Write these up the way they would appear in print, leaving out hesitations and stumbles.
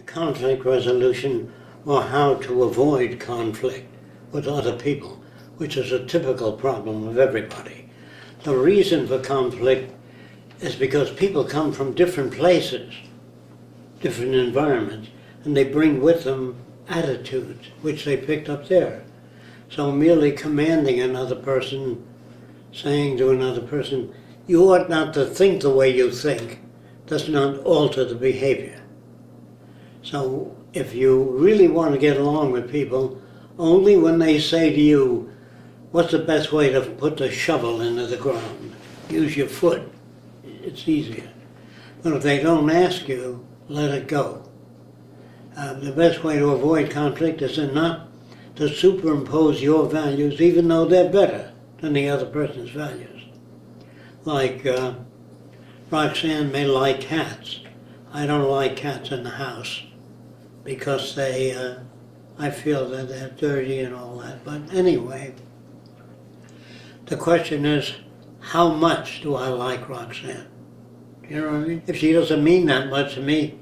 conflict resolution, or how to avoid conflict with other people, which is a typical problem of everybody. The reason for conflict is because people come from different places, different environments, and they bring with them attitudes which they picked up there. So merely commanding another person, saying to another person, you ought not to think the way you think, does not alter the behavior. So if you really want to get along with people, only when they say to you, what's the best way to put the shovel into the ground? Use your foot. It's easier. But if they don't ask you, let it go. The best way to avoid conflict is not to superimpose your values, even though they're better than the other person's values. Like Roxanne may like cats. I don't like cats in the house because I feel that they're dirty and all that. But anyway, the question is, how much do I like Roxanne? You know what I mean? If she doesn't mean that much to me,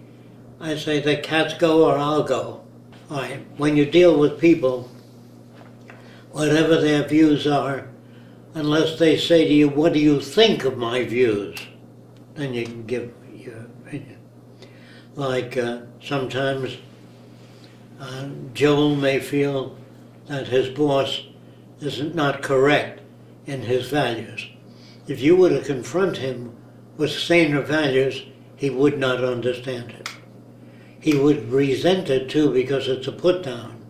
I say the cats go or I'll go. All right. When you deal with people, whatever their views are, unless they say to you, what do you think of my views? Then you can give your opinion. Like sometimes Joel may feel that his boss is not correct in his values. If you were to confront him with saner values, he would not understand it. He would resent it too because it's a put down.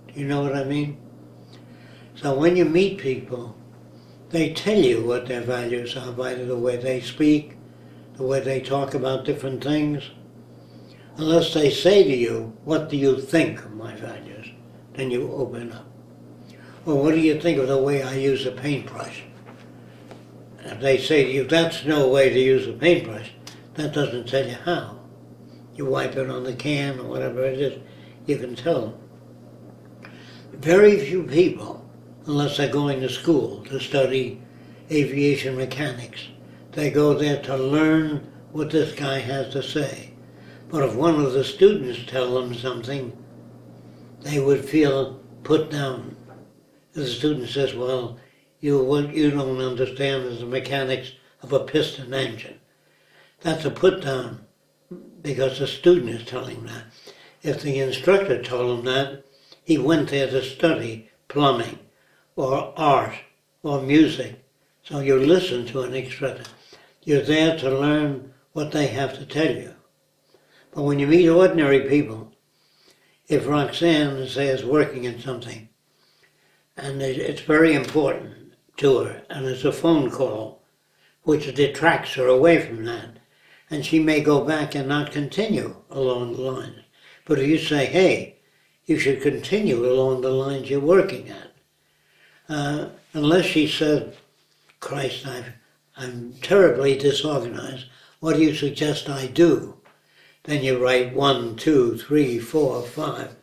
Do you know what I mean? So when you meet people, they tell you what their values are by the way they speak, the way they talk about different things. Unless they say to you, what do you think of my values? Then you open up. Well, what do you think of the way I use a paintbrush? If they say to you, that's no way to use a paintbrush, that doesn't tell you how. You wipe it on the can or whatever it is, you can tell them. Very few people, unless they're going to school to study aviation mechanics, they go there to learn what this guy has to say. But if one of the students tell them something, they would feel put down. If the student says, well, what you don't understand is the mechanics of a piston engine. That's a put down because the student is telling that. If the instructor told him that, he went there to study plumbing or art or music. So you listen to an instructor. You're there to learn what they have to tell you. But when you meet ordinary people, if Roxanne, say, is working in something, and it's very important to her, and it's a phone call, which detracts her away from that, and she may go back and not continue along the lines. But if you say, hey, you should continue along the lines you're working at, unless she said, Christ, I'm terribly disorganized, what do you suggest I do? Then you write 1, 2, 3, 4, 5,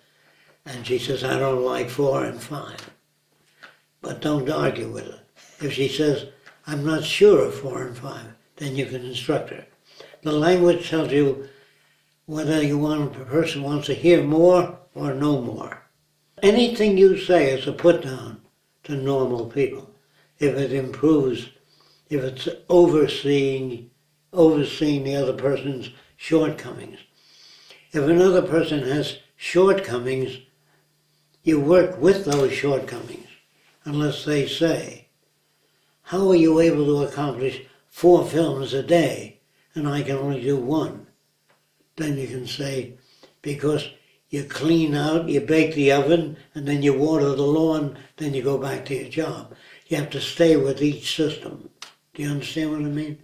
and she says, I don't like 4 and 5. But don't argue with her. If she says, I'm not sure of 4 and 5, then you can instruct her. The language tells you whether a person wants to hear more or know more. Anything you say is a put down to normal people. If it improves, if it's overseeing the other person's shortcomings. If another person has shortcomings, you work with those shortcomings, unless they say, how are you able to accomplish 4 films a day and I can only do 1? Then you can say, because you clean out, you bake the oven, and then you water the lawn, then you go back to your job. You have to stay with each system. Do you understand what I mean?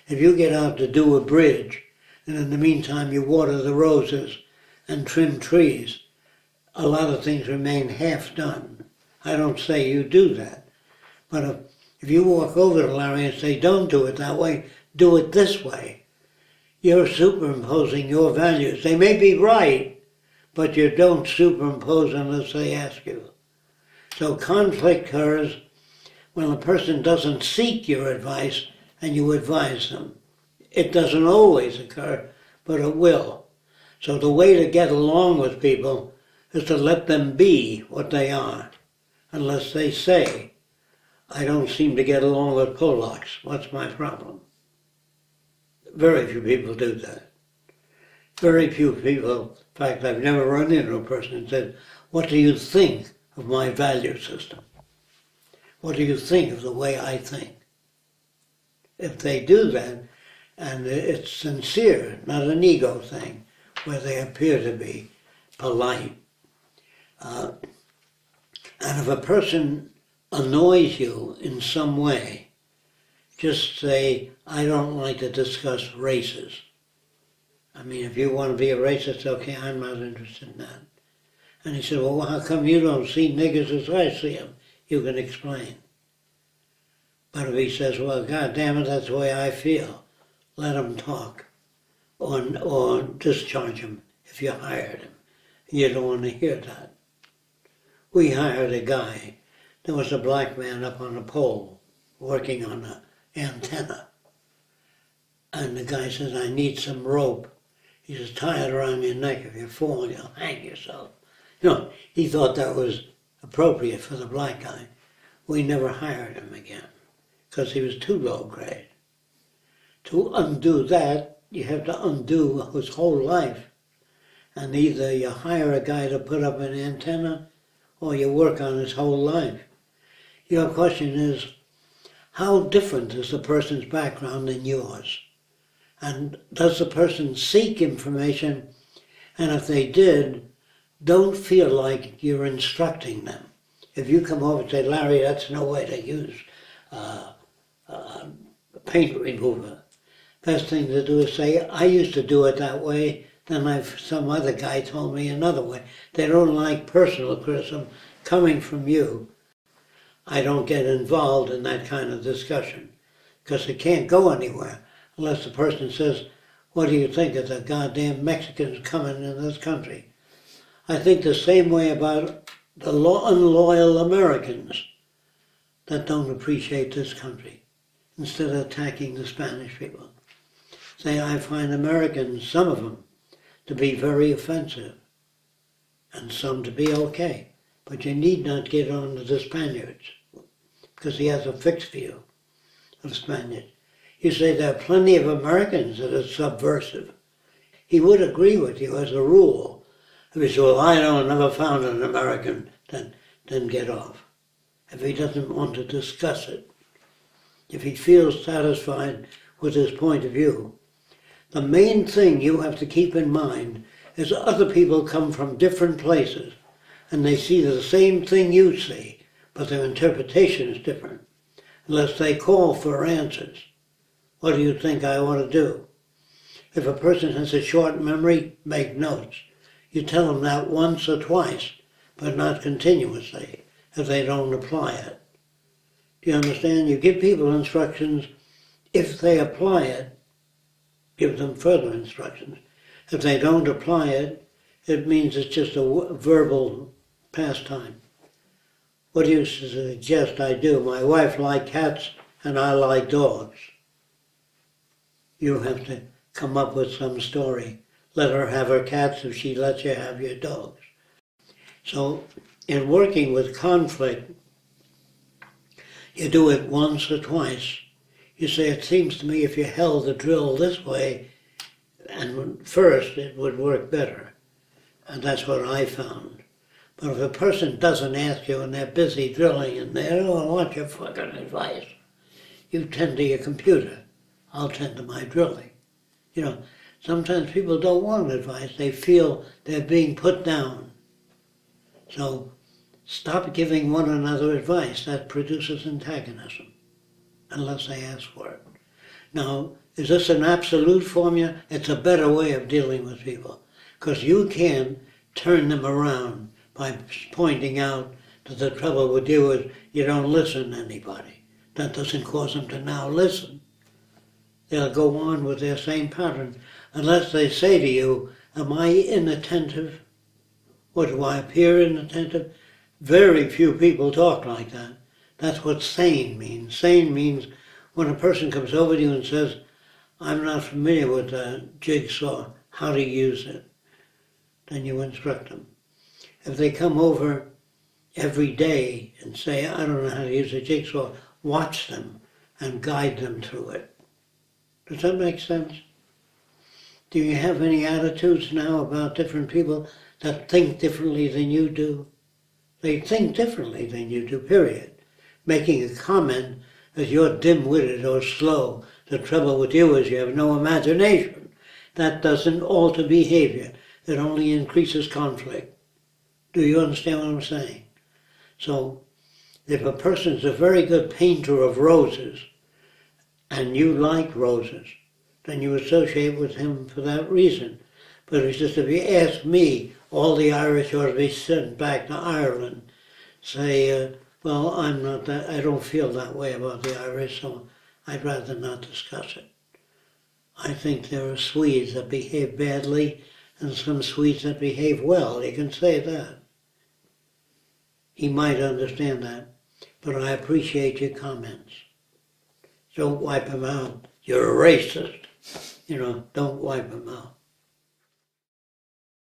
If you get out to do a bridge, and in the meantime you water the roses and trim trees, a lot of things remain half done. I don't say you do that. But if you walk over to Larry and say, don't do it that way, do it this way, you're superimposing your values. They may be right, but you don't superimpose unless they ask you. So conflict occurs when a person doesn't seek your advice and you advise them. It doesn't always occur, but it will. So the way to get along with people is to let them be what they are. Unless they say, I don't seem to get along with Polacks, what's my problem? Very few people do that. Very few people, in fact, I've never run into a person and said, what do you think of my value system? What do you think of the way I think? If they do that, and it's sincere, not an ego thing, where they appear to be polite. And if a person annoys you in some way, just say, I don't like to discuss races. I mean, if you want to be a racist, okay, I'm not interested in that. And he said, well, how come you don't see niggers as I see them? You can explain. But if he says, well, God damn it, that's the way I feel, let him talk. Or discharge him if you hired him. You don't want to hear that. We hired a guy. There was a black man up on a pole working on an antenna. And the guy says, I need some rope. He says, tie it around your neck. If you fall, you'll hang yourself. You know, he thought that was appropriate for the black guy. We never hired him again because he was too low grade. To undo that, you have to undo his whole life. And either you hire a guy to put up an antenna or you work on his whole life. Your question is, how different is the person's background than yours? And does the person seek information? And if they did, don't feel like you're instructing them. If you come over and say, Larry, that's no way to use paint remover. Best thing to do is say, I used to do it that way, then some other guy told me another way. They don't like personal criticism coming from you. I don't get involved in that kind of discussion because it can't go anywhere unless the person says, what do you think of the goddamn Mexicans coming in this country? I think the same way about the unloyal Americans that don't appreciate this country instead of attacking the Spanish people. Say, I find Americans, some of them, to be very offensive and some to be okay. But you need not get on to the Spaniards because he has a fixed view of Spaniards. You say there are plenty of Americans that are subversive. He would agree with you as a rule. If he said, well, I never found an American, then get off. If he doesn't want to discuss it, if he feels satisfied with his point of view, the main thing you have to keep in mind is other people come from different places and they see the same thing you see, but their interpretation is different. Unless they call for answers. What do you think I ought to do? If a person has a short memory, make notes. You tell them that once or twice, but not continuously, if they don't apply it. Do you understand? You give people instructions. If they apply it, give them further instructions. If they don't apply it, it means it's just a verbal pastime. What do you suggest I do? My wife likes cats and I like dogs. You have to come up with some story. Let her have her cats if she lets you have your dogs. So in working with conflict, you do it once or twice. You say, it seems to me if you held the drill this way, and first it would work better. And that's what I found. But if a person doesn't ask you and they're busy drilling and they don't want your fucking advice, you tend to your computer. I'll tend to my drilling. You know, sometimes people don't want advice. They feel they're being put down. So stop giving one another advice. That produces antagonism, unless they ask for it. Now, is this an absolute formula? It's a better way of dealing with people, because you can turn them around by pointing out that the trouble with you is you don't listen to anybody. That doesn't cause them to now listen. They'll go on with their same pattern unless they say to you, am I inattentive? Or do I appear inattentive? Very few people talk like that. That's what sane means. Sane means when a person comes over to you and says, I'm not familiar with the jigsaw, how to use it. then you instruct them. If they come over every day and say, I don't know how to use a jigsaw, watch them and guide them through it. Does that make sense? Do you have any attitudes now about different people that think differently than you do? They think differently than you do, period. Making a comment that you're dim-witted or slow. The trouble with you is you have no imagination. That doesn't alter behavior. It only increases conflict. Do you understand what I'm saying? So, if a person's a very good painter of roses, and you like roses, then you associate with him for that reason. But it's just if you ask me, all the Irish ought to be sent back to Ireland, say, well, I'm not that, I don't feel that way about the Irish, so I'd rather not discuss it. I think there are Swedes that behave badly and some Swedes that behave well. You can say that. He might understand that, but I appreciate your comments. Don't wipe him out. You're a racist. Don't wipe him out.